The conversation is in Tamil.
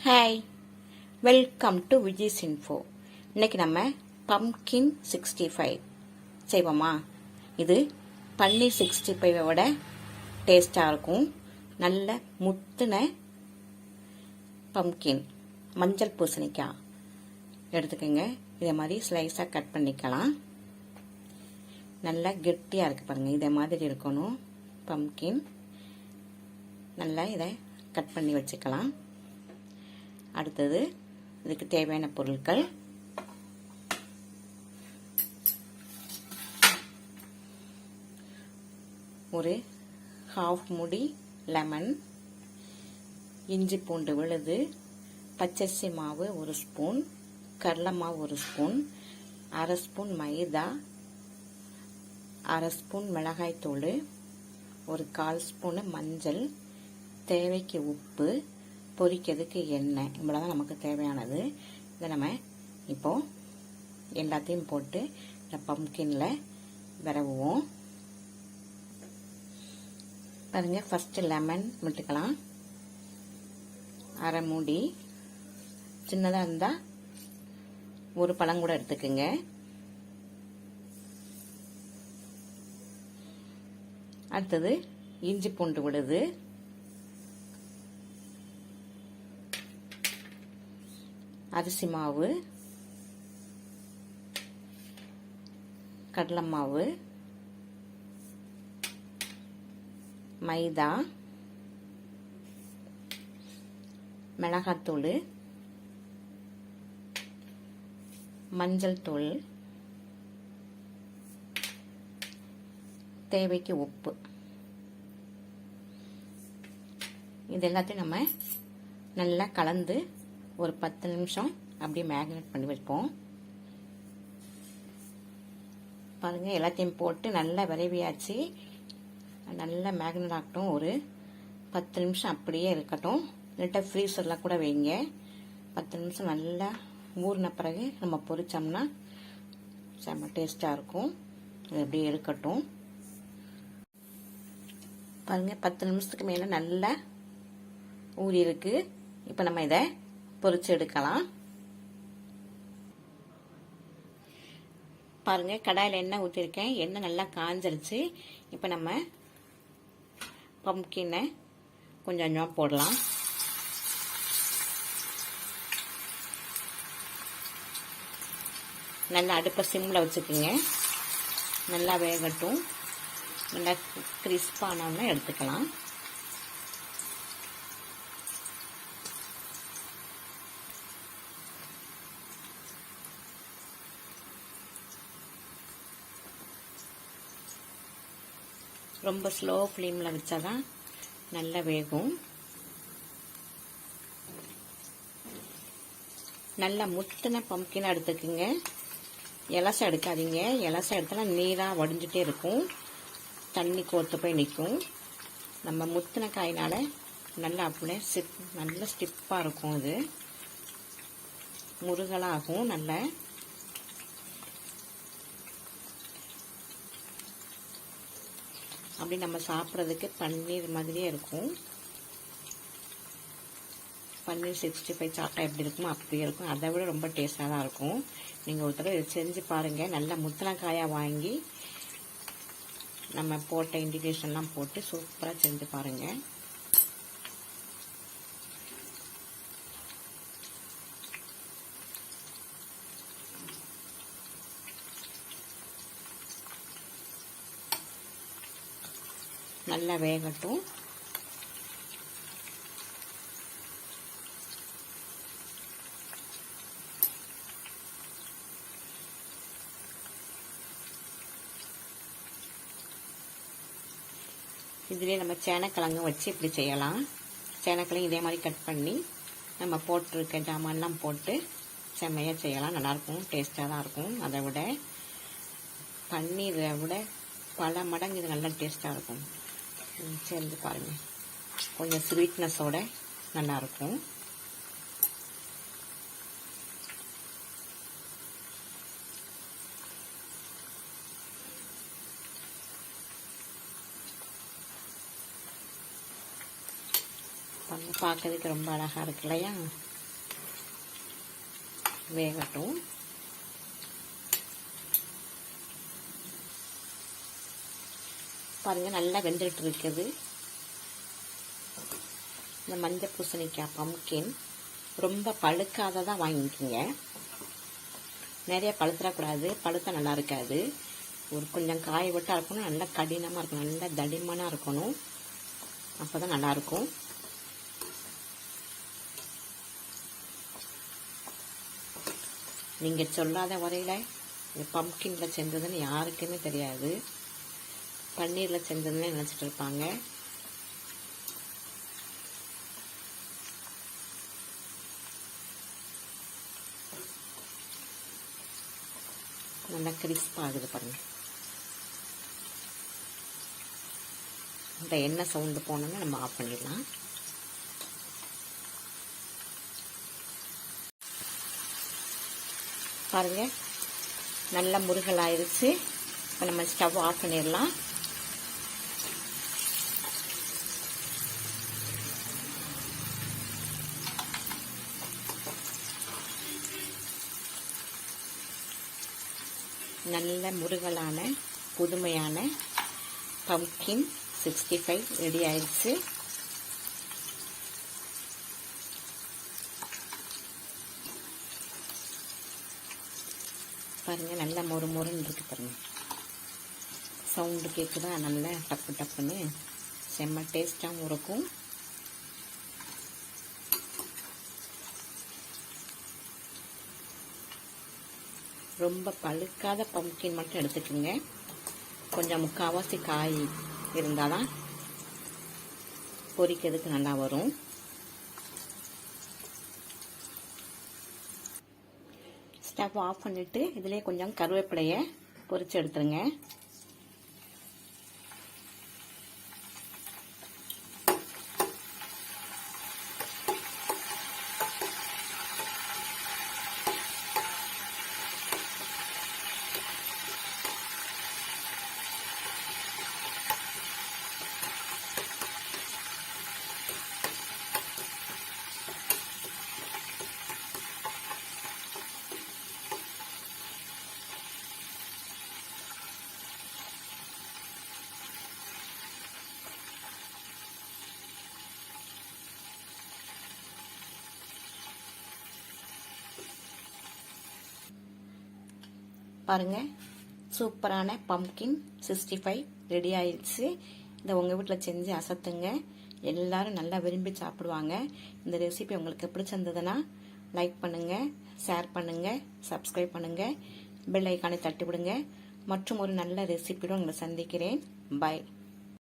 Hi, welcome to Vijay's info. இன்னைக்கு நம்ம பம்கின் 65 செய்வோமா? இது பன்னீர் 65 விட டேஸ்டாக இருக்கும். நல்ல முத்துன பம்கின் மஞ்சள் பூசணிக்காய் எடுத்துக்கோங்க. இதே மாதிரி ஸ்லைஸாக கட் பண்ணிக்கலாம். நல்லா கெட்டியாக இருக்குது பாருங்கள், இதே மாதிரி இருக்கணும் பம்கின். நல்லா இதை கட் பண்ணி வச்சுக்கலாம். அடுத்தது இதுக்கு தேவையான பொருட்கள்: ஒரு ஹாஃப் மூடி லெமன், இஞ்சி பூண்டு விழுது, பச்சரிசி மாவு 1 ஸ்பூன், கடலை மாவு 1 ஸ்பூன், அரை ஸ்பூன் மைதா, அரை ஸ்பூன் மிளகாய்த்தூள், ஒரு 1/4 ஸ்பூனு மஞ்சள், தேவைக்கு உப்பு, பொரிக்கிறதுக்கு எண்ணெய். இவ்வளோதான் நமக்கு தேவையானது. இதை நம்ம இப்போ எல்லாத்தையும் போட்டு இந்த பம்கின்ல விரவுவோம். பாருங்க, ஃபர்ஸ்ட் லெமன் விட்டுக்கலாம். அரை மூடி, சின்னதாக இருந்தால் ஒரு பழம் கூட எடுத்துக்கோங்க. அடுத்தது இஞ்சி பூண்டு விழுது, அரிசி மாவு, கடலை மாவு, மைதா, மிளகாத்தூள், மஞ்சள் தூள், தேவைக்கு உப்பு. இது எல்லாத்தையும் நம்ம நல்லா கலந்து ஒரு 10 நிமிஷம் அப்படியே மேக்னேட் பண்ணி வைப்போம். பாருங்க, எல்லாத்தையும் போட்டு நல்லா விரைவியாச்சு. நல்லா மேக்னேட் ஆகட்டும். ஒரு 10 நிமிஷம் அப்படியே இருக்கட்டும். இல்லட்டா ஃப்ரீசரில் கூட வைங்க. 10 நிமிஷம் நல்லா ஊறின பிறகு நம்ம பொரிச்சோம்னா செம்ம டேஸ்டாக இருக்கும். இது அப்படியே இருக்கட்டும். பாருங்க, 10 நிமிஷத்துக்கு மேலே நல்லா ஊறி இருக்கு. இப்போ நம்ம இதை பொரிச்சு எடுக்கலாம். பாருங்க, கடாயில் எண்ணெய் ஊற்றிருக்கேன். எண்ணெய் நல்லா காஞ்சிருச்சு. இப்போ நம்ம பம்கினை கொஞ்சம் கொஞ்சமாக போடலாம். நல்லா அடுப்பை சிம்மில் வச்சுக்கோங்க. நல்லா வேகட்டும். நல்லா கிறிஸ்பானோன்னு எடுத்துக்கலாம். ரொம்ப ஸ்லோ ஃப்ளேமில் வச்சாதான் நல்லா வேகும். நல்லா முத்தின பம்கின் எடுத்துக்குங்க. இலசை எடுக்காதீங்க. இலசை எடுத்தா நீராக வடிஞ்சிட்டே இருக்கும், தண்ணி கோர்த்து போய் நிற்கும். நம்ம முத்தின காயினால நல்லா அப்படியே நல்ல ஸ்டிப்பாக இருக்கும். இது முருகலாகும். நல்லா அப்படி நம்ம சாப்பிட்றதுக்கு பன்னீர் மாதிரியே இருக்கும். பன்னீர் 65 சாப்பிட்டா எப்படி இருக்குமோ அப்படியே இருக்கும். அதை விட ரொம்ப டேஸ்டாக தான் இருக்கும். நீங்கள் ஒரு தடவை இதை செஞ்சு பாருங்கள். நல்லா முத்தின காயாக வாங்கி நம்ம போட்ட இன்டிகிரேஷன்லாம் போட்டு சூப்பராக செஞ்சு பாருங்கள். நல்லா வேகட்டும். இதுலேயே நம்ம சேனக்கிழங்கு வச்சு இப்படி செய்யலாம். சேனக்கிழங்கு இதே மாதிரி கட் பண்ணி நம்ம போட்டிருக்க ஜாமான்லாம் போட்டு செம்மையாக செய்யலாம். நல்லாயிருக்கும், டேஸ்ட்டாக தான் இருக்கும். அதை விட பன்னீரை விட பல மடங்கு இது நல்லா டேஸ்ட்டாக இருக்கும். செஞ்சு பாருங்கள். கொஞ்சம் ஸ்வீட்னஸோட நல்லாயிருக்கும். பார்க்கறதுக்கு ரொம்ப அழகாக இருக்கு இல்லையா? வேகட்டும். பாருங்க நல்லா வெந்துட்டு இருக்குது. இந்த மஞ்சள் பூசணிக்காய் பம்கின் ரொம்ப பழுக்காததான் வாங்கிக்கிங்க. நிறைய பழுத்துடக்கூடாது, பழுத்தா நல்லா இருக்காது. ஒரு கொஞ்சம் காய விட்டா இருக்கணும், நல்லா கடினமாக இருக்கணும், நல்லா தடிமனாக இருக்கணும், அப்போ தான் நல்லாயிருக்கும். நீங்கள் சொல்லாத வரையில் இது பம்கினில் செஞ்சதுன்னு யாருக்குமே தெரியாது. பன்னீரில் செஞ்சதுன்னு நினச்சிட்டு இருப்பாங்க. நல்லா கிறிஸ்பாக ஆகுது பாருங்க. இந்த எண்ணெய் சவுண்டு போனோன்னா நம்ம ஆஃப் பண்ணிடலாம். பாருங்க நல்லா முருகல் ஆயிடுச்சு. இப்போ நம்ம ஸ்டவ் ஆஃப் பண்ணிடலாம். நல்ல முருகலான புதுமையான பம்கின் 65 ரெடி ஆயிடுச்சு. பாருங்க நல்லா மொறு மொறுன்னு இருக்கு பாருங்க. சவுண்டு கேட்குதா? நல்லா டப்பு டப்புன்னு செம்ம டேஸ்டாகவும் இருக்கும். ரொம்ப பழுக்காத பம்கின் மட்டும் எடுத்துக்கோங்க. கொஞ்சம் முக்கால்வாசி காய் இருந்தால் தான் பொரிக்கிறதுக்கு நல்லா வரும். ஸ்டவ் ஆஃப் பண்ணிவிட்டு இதிலே கொஞ்சம் கருவேப்பிலையை பொரிச்சு எடுத்துருங்க. பாருங்க சூப்பரான பம்கின் 65 ரெடி ஆயிடுச்சு. இதை உங்கள் வீட்டில் செஞ்சு அசத்துங்க. எல்லாரும் நல்லா விரும்பி சாப்பிடுவாங்க. இந்த ரெசிபி உங்களுக்கு பிடிச்சிருந்ததுன்னா லைக் பண்ணுங்க, ஷேர் பண்ணுங்க, சப்ஸ்கிரைப் பண்ணுங்க, பெல் ஐக்கானை தட்டி விடுங்க. மற்றும் ஒரு நல்ல ரெசிபியோடு உங்களை சந்திக்கிறேன். பை.